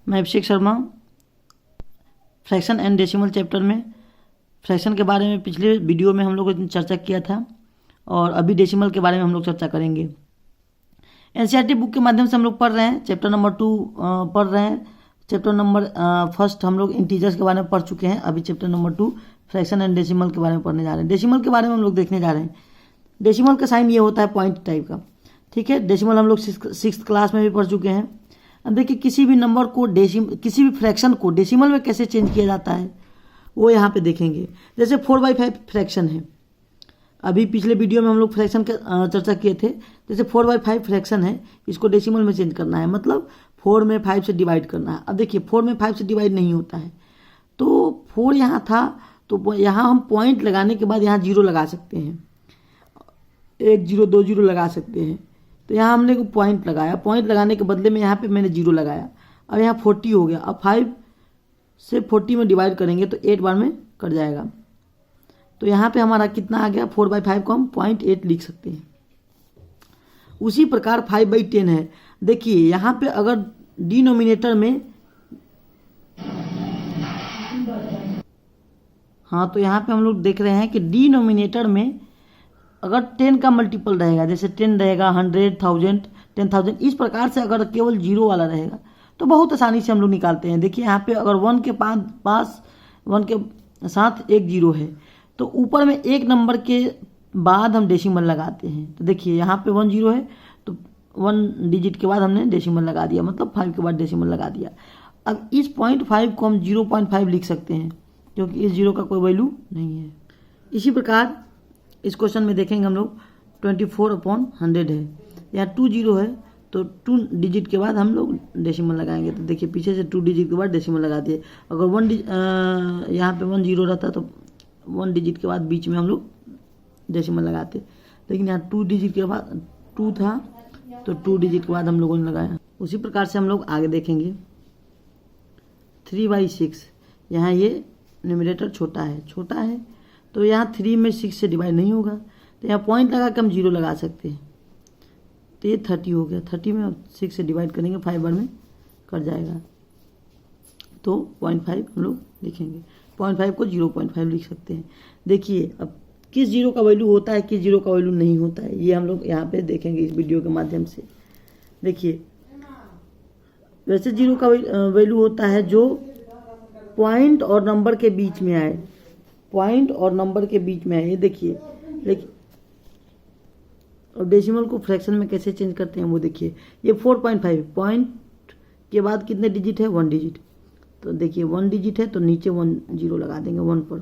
मैं Abhishek Sharma. Fraction and decimal chapter में fraction के बारे में पिछले वीडियो में हम लोग ने चर्चा किया था और अभी डेसिमल के बारे में हम लोग चर्चा करेंगे। एनसीईआरटी बुक के माध्यम से हम लोग पढ़ रहे हैं, चैप्टर नंबर 2 पढ़ रहे हैं। चैप्टर नंबर 1 हम लोग इंटीजर्स के बारे में पढ़ चुके हैं। अभी chapter number 2 fraction and decimal के बारे में पढ़ने जा रहे हैं। डेसिमल के बारे में हम लोग देखने जा रहे हैं। डेसिमल का साइन ये होता है पॉइंट टाइप का, ठीक है। डेसिमल हम लोग 6th क्लास में भी पढ़ चुके हैं। अब देखिए किसी भी नंबर को किसी भी फ्रैक्शन को डेसिमल में कैसे चेंज किया जाता है वो यहाँ पे देखेंगे। जैसे 4/5 फ्रैक्शन है, अभी पिछले वीडियो में हम लोग फ्रैक्शन का चर्चा किए थे। जैसे 4/5 फ्रैक्शन है, इसको डेसिमल में चेंज करना है, मतलब 4 में 5 से डिवाइड करना है। अब देखिए 4 में 5 से डिवाइड नहीं होता है, तो 4 यहाँ था, तो यहाँ हम पॉइंट लगाने के बाद यहाँ 0 लगा सकते हैं, 1 0 2 0 लगा सकते हैं। तो यहाँ हमने पॉइंट लगाया, पॉइंट लगाने के बदले में यहाँ पे मैंने 0 लगाया। अब यहाँ 40 हो गया। अब 5 से 40 में डिवाइड करेंगे तो 8 बार में कट जाएगा। तो यहाँ पे हमारा कितना आ गया, 4/5 को हम 0.8 लिख सकते हैं। उसी प्रकार 5/10 है। देखिए यहाँ पे अगर डिनोमिनेटर में, हाँ, तो यहाँ पे हम लोग देख रहे हैं कि डिनोमिनेटर में अगर 10 का मल्टीपल रहेगा, जैसे 10 रहेगा, 100, 1000, 10,000, इस प्रकार से अगर केवल 0 वाला रहेगा तो बहुत आसानी से हम लोग निकालते हैं। देखिए यहाँ पे अगर 1 के पास 1 के साथ एक 0 है तो ऊपर में एक नंबर के बाद हम डेसिमल लगाते हैं। तो देखिए यहाँ पे 1 0 है तो 1 डिजिट के बाद हमने डेसिमल लगा दिया, मतलब 5 के बाद डेसिमल लगा दिया। अब इस 0.5 को हम 0.5 लिख सकते हैं क्योंकि इस 0 का कोई वैल्यू नहीं है। इसी प्रकार इस क्वेश्चन में देखेंगे हम लोग 24/100 है, यहाँ 2 0 है तो 2 डिजिट के बाद हम लोग डेसिमल लगाएंगे। तो देखिए पीछे से 2 डिजिट के बाद डेसिमल लगा दिए। अगर 1 यहाँ पे 1 0 रहता तो 1 डिजिट के बाद बीच में हम लोग डेसिमल लगाते, लेकिन यहाँ 2 डिजिट के बाद 2 था तो 2 डिजिट के बाद हम लोगों ने लगाया। उसी प्रकार से हम लोग आगे देखेंगे 3/6, यहाँ ये न्यूमरेटर छोटा है तो यहाँ 3 में 6 से डिवाइड नहीं होगा, तो यहाँ पॉइंट लगा के हम 0 लगा सकते हैं। तो ये 30 हो गया, 30 में 6 से डिवाइड करेंगे 5 बार में कट जाएगा, तो 0.5 हम लोग लिखेंगे। 0.5 को 0.5 लिख सकते हैं। देखिए अब किस 0 का वैल्यू होता है, किस 0 का वैल्यू नहीं होता है, ये हम लोग यहाँ पे देखेंगे इस वीडियो के माध्यम से। देखिए वैसे 0 का वैल्यू होता है जो पॉइंट और नंबर के बीच में आए, पॉइंट और नंबर के बीच में है। ये देखिए, लेकिन और डेसिमल को फ्रैक्शन में कैसे चेंज करते हैं वो देखिए। ये 4.5 पॉइंट के बाद कितने डिजिट है, 1 डिजिट। तो देखिए 1 डिजिट है तो नीचे 1 0 लगा देंगे 1 पर,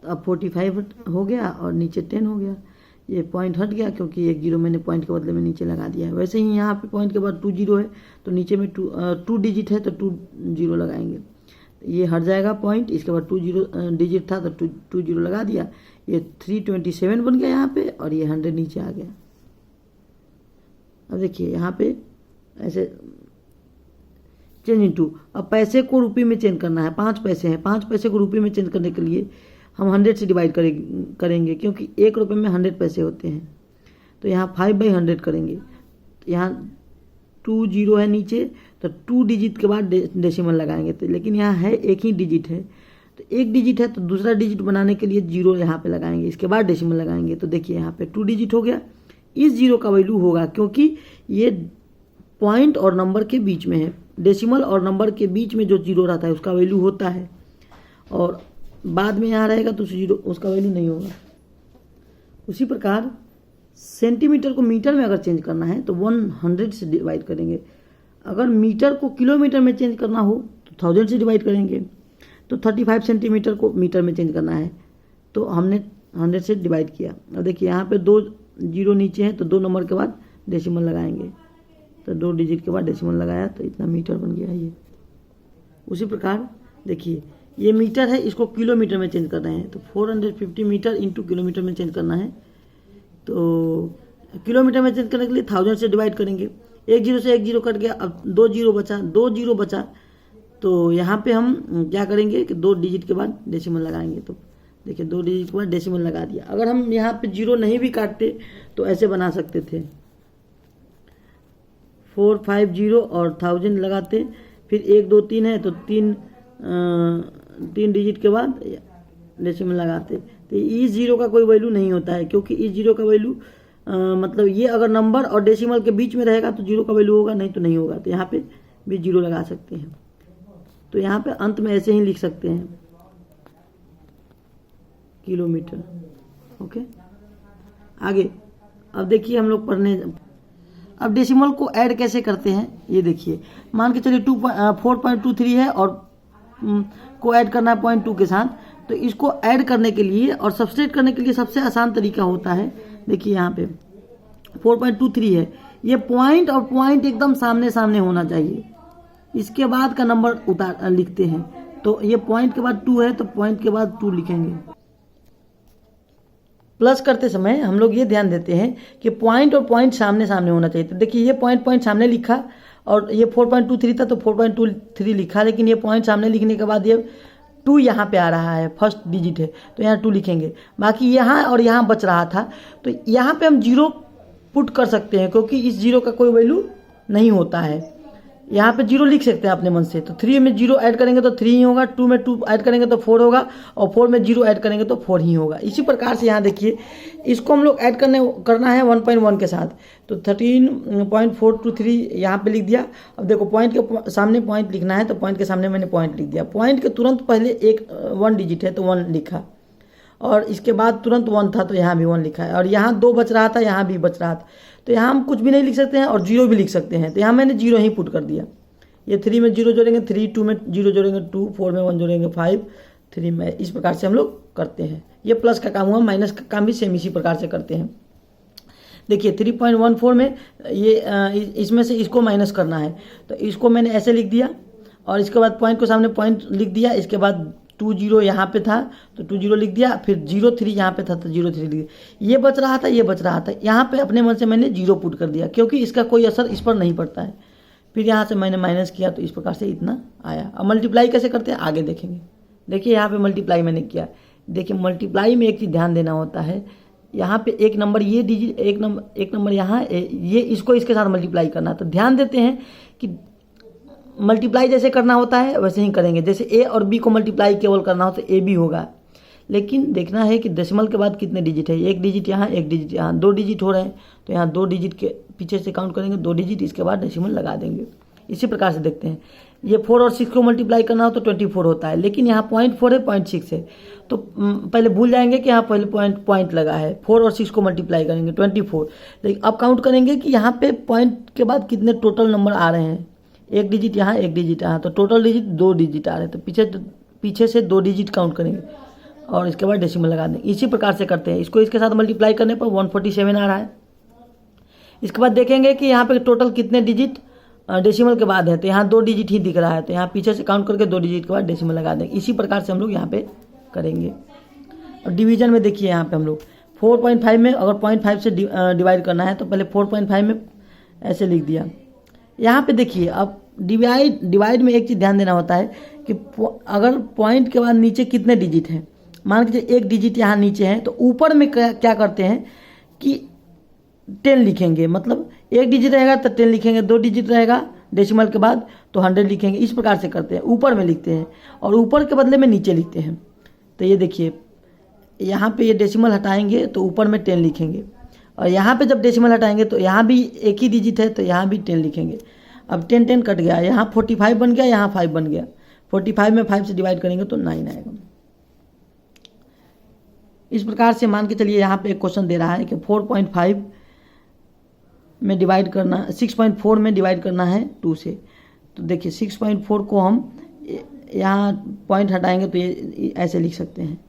तो अब 45 हो गया और नीचे 10 हो गया। ये पॉइंट हट गया क्योंकि 1 0 मैंने पॉइंट के बदले में नीचे लगा दिया है। वैसे ही यहाँ पे पॉइंट के बाद 2 0 है तो नीचे में 2 डिजिट है तो 2 0 लगाएंगे, ये हट जाएगा पॉइंट। इसके बाद 2 0 डिजिट था तो 2 0 लगा दिया। ये 327 बन गया यहाँ पे और ये 100 नीचे आ गया। अब देखिए यहाँ पे ऐसे चेंज इनटू, अब पैसे को रुपये में चेंज करना है। 5 पैसे हैं, 5 पैसे को रुपये में चेंज करने के लिए हम 100 से डिवाइड करेंगे क्योंकि 1 रुपये में 100 पैसे होते हैं। तो यहाँ 5/100 करेंगे। तो यहाँ 2 0 है नीचे तो 2 डिजिट के बाद डेसिमल लगाएंगे, तो लेकिन यहाँ है एक ही डिजिट है, तो 1 डिजिट है तो दूसरा डिजिट बनाने के लिए 0 यहाँ पे लगाएंगे, इसके बाद डेसिमल लगाएंगे। तो देखिए यहाँ पे 2 डिजिट हो गया। इस 0 का वैल्यू होगा क्योंकि ये पॉइंट और नंबर के बीच में है। डेसिमल और नंबर के बीच में जो 0 रहता है उसका वैल्यू होता है, और बाद में यहाँ रहेगा तो 0 उसका वैल्यू नहीं होगा। उसी प्रकार सेंटीमीटर को मीटर में अगर चेंज करना है तो 100 से डिवाइड करेंगे। अगर मीटर को किलोमीटर में चेंज करना हो तो 1000 से डिवाइड करेंगे। तो 35 सेंटीमीटर को मीटर में चेंज करना है तो हमने 100 से डिवाइड किया। अब देखिए यहाँ पे 2 0 नीचे है तो 2 नंबर के बाद डेसिमल लगाएंगे, तो 2 डिजिट के बाद डेसिमल लगाया तो इतना मीटर बन गया ये। उसी प्रकार देखिए ये मीटर है, इसको किलोमीटर में चेंज करना है तो 450 मीटर इंटू किलोमीटर में चेंज करना है। तो किलोमीटर में चेंज करने के लिए 1000 से डिवाइड करेंगे। 1 0 से 1 0 कट गया, अब 2 0 बचा तो यहाँ पे हम क्या करेंगे कि 2 डिजिट के बाद डेसिमल लगाएंगे। तो देखिए 2 डिजिट के बाद डेसिमल लगा दिया। अगर हम यहाँ पे 0 नहीं भी काटते तो ऐसे बना सकते थे, 450 और 1000 लगाते फिर 1 2 3 है तो 3 डिजिट के बाद डेसिमल लगाते। तो इस जीरो का कोई वैल्यू नहीं होता है, क्योंकि इस जीरो का वैल्यू मतलब ये अगर नंबर और डेसिमल के बीच में रहेगा तो जीरो का वैल्यू होगा, नहीं तो नहीं होगा। तो यहाँ पे भी जीरो लगा सकते हैं। तो यहाँ पे अंत में ऐसे ही लिख सकते हैं किलोमीटर। ओके, आगे अब देखिए हम लोग पढ़ने, अब डेसिमल को ऐड कैसे करते हैं ये देखिए। मान के चलिए 4.23 है और को ऐड करना है 0.2 के साथ। तो इसको ऐड करने के लिए और सब्सट्रैक्ट करने के लिए सबसे आसान तरीका होता है, देखिए यहाँ पे 4.23 है, ये पॉइंट और पॉइंट एकदम सामने सामने होना चाहिए। इसके बाद का नंबर लिखते हैं। तो ये पॉइंट के बाद 2 है तो पॉइंट के बाद 2 लिखेंगे। प्लस करते समय हम लोग ये ध्यान देते हैं कि पॉइंट और पॉइंट सामने सामने होना चाहिए। तो देखिए ये पॉइंट सामने लिखा और ये 4.23 था तो 4.23 लिखा, लेकिन ये पॉइंट सामने लिखने के बाद ये 2 यहाँ पे आ रहा है, फर्स्ट डिजिट है तो यहाँ 2 लिखेंगे। बाकी यहाँ और यहाँ बच रहा था तो यहाँ पे हम 0 पुट कर सकते हैं, क्योंकि इस 0 का कोई वैल्यू नहीं होता है। यहाँ पे 0 लिख सकते हैं अपने मन से। तो 3 में 0 ऐड करेंगे तो 3 ही होगा, 2 में 2 ऐड करेंगे तो 4 होगा, और 4 में 0 ऐड करेंगे तो 4 ही होगा। इसी प्रकार से यहाँ देखिए इसको हम लोग ऐड करना है 1.1 के साथ। तो 13.423 यहाँ पे लिख दिया। अब देखो पॉइंट के सामने पॉइंट लिखना है तो पॉइंट के सामने मैंने पॉइंट लिख दिया। पॉइंट के तुरंत पहले 1 डिजिट है तो 1 लिखा, और इसके बाद तुरंत 1 था तो यहाँ भी 1 लिखा है, और यहाँ 2 बच रहा था, यहाँ भी बच रहा था। तो यहाँ हम कुछ भी नहीं लिख सकते हैं और 0 भी लिख सकते हैं। तो यहाँ मैंने 0 ही पुट कर दिया। ये 3 में 0 जोड़ेंगे 3, 2 में 0 जोड़ेंगे 2, 4 में 1 जोड़ेंगे 5, 3 में। इस प्रकार से हम लोग करते हैं। ये प्लस का काम हुआ, माइनस का काम भी सेम इसी प्रकार से करते हैं। देखिए 3.14 में ये इसमें से इसको माइनस करना है तो इसको मैंने ऐसे लिख दिया, और इसके बाद पॉइंट को सामने पॉइंट लिख दिया। इसके बाद 2 0 यहाँ पे था तो 2 0 लिख दिया, फिर 0 3 यहाँ पे था तो 0 3 लिख दिया। ये बच रहा था, ये बच रहा था, यहाँ पे अपने मन से मैंने 0 पुट कर दिया, क्योंकि इसका कोई असर इस पर नहीं पड़ता है। फिर यहाँ से मैंने माइनस किया तो इस प्रकार से इतना आया। अब मल्टीप्लाई कैसे करते हैं आगे देखेंगे। देखिए यहाँ पे मल्टीप्लाई मैंने किया। देखिए मल्टीप्लाई में एक चीज़ ध्यान देना होता है, यहाँ पे एक नंबर ये डिजिट, एक नंबर यहाँ, ये इसको इसके साथ मल्टीप्लाई करना। तो ध्यान देते हैं कि मल्टीप्लाई जैसे करना होता है वैसे ही करेंगे। जैसे ए और बी को मल्टीप्लाई केवल करना हो तो ए बी होगा, लेकिन देखना है कि डेसिमल के बाद कितने डिजिट है। 1 डिजिट यहाँ, 1 डिजिट यहाँ, 2 डिजिट हो रहे हैं तो यहाँ 2 डिजिट के पीछे से काउंट करेंगे, 2 डिजिट, इसके बाद डेसिमल लगा देंगे। इसी प्रकार से देखते हैं। ये 4 और 6 को मल्टीप्लाई करना हो तो 24 होता है, लेकिन यहाँ 0.4 है, 0.6 है। तो पहले भूल जाएंगे कि यहाँ पहले पॉइंट लगा है। 4 और 6 को मल्टीप्लाई करेंगे 24, लेकिन अब काउंट करेंगे कि यहाँ पे पॉइंट के बाद कितने टोटल नंबर आ रहे हैं। 1 डिजिट यहाँ, 1 डिजिट यहाँ, तो टोटल डिजिट 2 डिजिट आ रहे हैं। तो पीछे से 2 डिजिट काउंट करेंगे और इसके बाद डेसिमल लगा देंगे। इसी प्रकार से करते हैं। इसको इसके साथ मल्टीप्लाई करने पर 147 आ रहा है। इसके बाद देखेंगे कि यहाँ पे टोटल कितने डिजिट डेसिमल के बाद है, तो यहाँ 2 डिजिट ही दिख रहा है, तो यहाँ पीछे से काउंट करके 2 डिजिट के बाद डेसिमल लगा देंगे। इसी प्रकार से हम लोग यहाँ पे करेंगे। और डिवीजन में देखिए यहाँ पे हम लोग 4.5 में अगर 0.5 से डिवाइड करना है तो पहले 4.5 में ऐसे लिख दिया। यहाँ पे देखिए अब डिवाइड में एक चीज़ ध्यान देना होता है कि अगर पॉइंट के बाद नीचे कितने डिजिट हैं, मान लीजिए 1 डिजिट यहाँ नीचे है तो ऊपर में क्या करते हैं कि 10 लिखेंगे। मतलब 1 डिजिट रहेगा तो 10 लिखेंगे, 2 डिजिट रहेगा डेसिमल के बाद तो 100 लिखेंगे। इस प्रकार से करते हैं, ऊपर में लिखते हैं और ऊपर के बदले में नीचे लिखते हैं। तो ये देखिए यहाँ पे ये डेसिमल हटाएंगे तो ऊपर में 10 लिखेंगे, और यहाँ पे जब डेसिमल हटाएंगे तो यहाँ भी एक ही डिजिट है तो यहाँ भी 10 लिखेंगे। अब 10 कट गया, यहाँ 45 बन गया, यहाँ 5 बन गया। 45 में 5 से डिवाइड करेंगे तो 9 आएगा। इस प्रकार से मान के चलिए यहाँ पे एक क्वेश्चन दे रहा है कि 4.5 में डिवाइड करना, 6.4 में डिवाइड करना है 2 से। तो देखिए 6.4 को हम यहाँ पॉइंट हटाएंगे तो ये ऐसे लिख सकते हैं,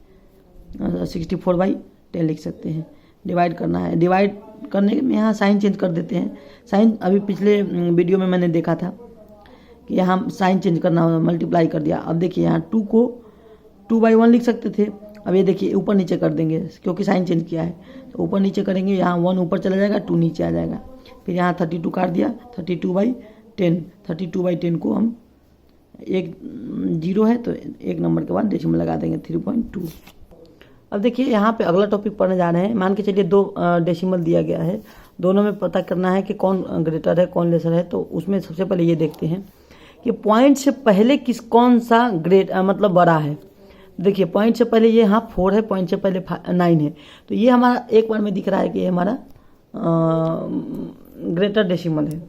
64/10 लिख सकते हैं। डिवाइड करना है, डिवाइड करने में यहाँ साइन चेंज कर देते हैं। साइन अभी पिछले वीडियो में मैंने देखा था कि यहाँ साइन चेंज करना हो, मल्टीप्लाई कर दिया। अब देखिए यहाँ 2 को 2/1 लिख सकते थे। अब ये देखिए ऊपर नीचे कर देंगे क्योंकि साइन चेंज किया है, तो ऊपर नीचे करेंगे। यहाँ 1 ऊपर चला जाएगा, 2 नीचे आ जाएगा। फिर यहाँ 32 काट दिया, 32/10। 32/10 को हम 1 0 है तो 1 नंबर के बाद डेसिमल लगा देंगे 3.2। अब देखिए यहाँ पे अगला टॉपिक पढ़ने जा रहे हैं। मान के चलिए 2 डेसिमल दिया गया है, दोनों में पता करना है कि कौन ग्रेटर है कौन लेसर है। तो उसमें सबसे पहले ये देखते हैं कि पॉइंट से पहले कौन सा ग्रेड मतलब बड़ा है। देखिए पॉइंट से पहले ये यहाँ 4 है, पॉइंट से पहले 9 है, तो ये हमारा एक बार में दिख रहा है कि ये हमारा ग्रेटर डेसिमल है,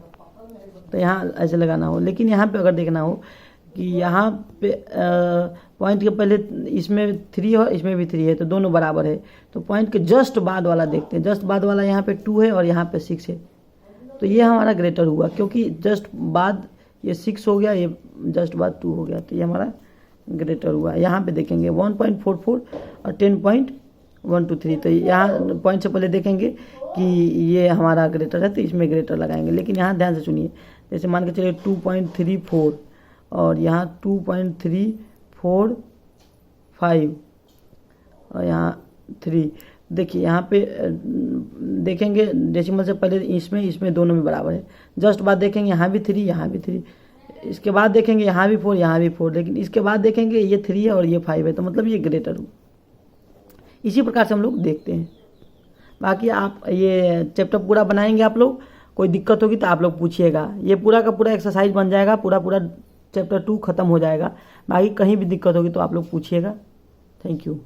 तो यहाँ ऐसे लगाना हो। लेकिन यहाँ पे अगर देखना हो कि यहाँ पे पॉइंट के पहले इसमें 3 है, इसमें भी 3 है, तो दोनों बराबर है, तो पॉइंट के जस्ट बाद वाला देखते हैं। जस्ट बाद वाला यहाँ पे 2 है और यहाँ पे 6 है, तो ये हमारा ग्रेटर हुआ, क्योंकि जस्ट बाद ये 6 हो गया, ये जस्ट बाद 2 हो गया, तो ये हमारा ग्रेटर हुआ। यहाँ पे देखेंगे 1.44 और 10.123, तो यहाँ पॉइंट से पहले देखेंगे कि ये हमारा ग्रेटर है, तो इसमें ग्रेटर लगाएंगे। लेकिन यहाँ ध्यान से सुनिए, जैसे मान के चलिए 2.34 और यहाँ 2.345 और यहाँ 3। देखिए यहाँ पे देखेंगे डेसिमल से पहले इसमें दोनों में बराबर है। जस्ट बाद देखेंगे यहाँ भी 3, यहाँ भी 3, इसके बाद देखेंगे यहाँ भी 4, यहाँ भी 4, लेकिन इसके बाद देखेंगे ये 3 है और ये 5 है, तो मतलब ये ग्रेटर हो। इसी प्रकार से हम लोग देखते हैं। बाकी आप ये चैप्टर पूरा बनाएंगे, आप लोग कोई दिक्कत होगी तो आप लोग पूछिएगा। ये पूरा का पूरा एक्सरसाइज बन जाएगा, पूरा चैप्टर 2 खत्म हो जाएगा। बाकी कहीं भी दिक्कत होगी तो आप लोग पूछिएगा। Thank you.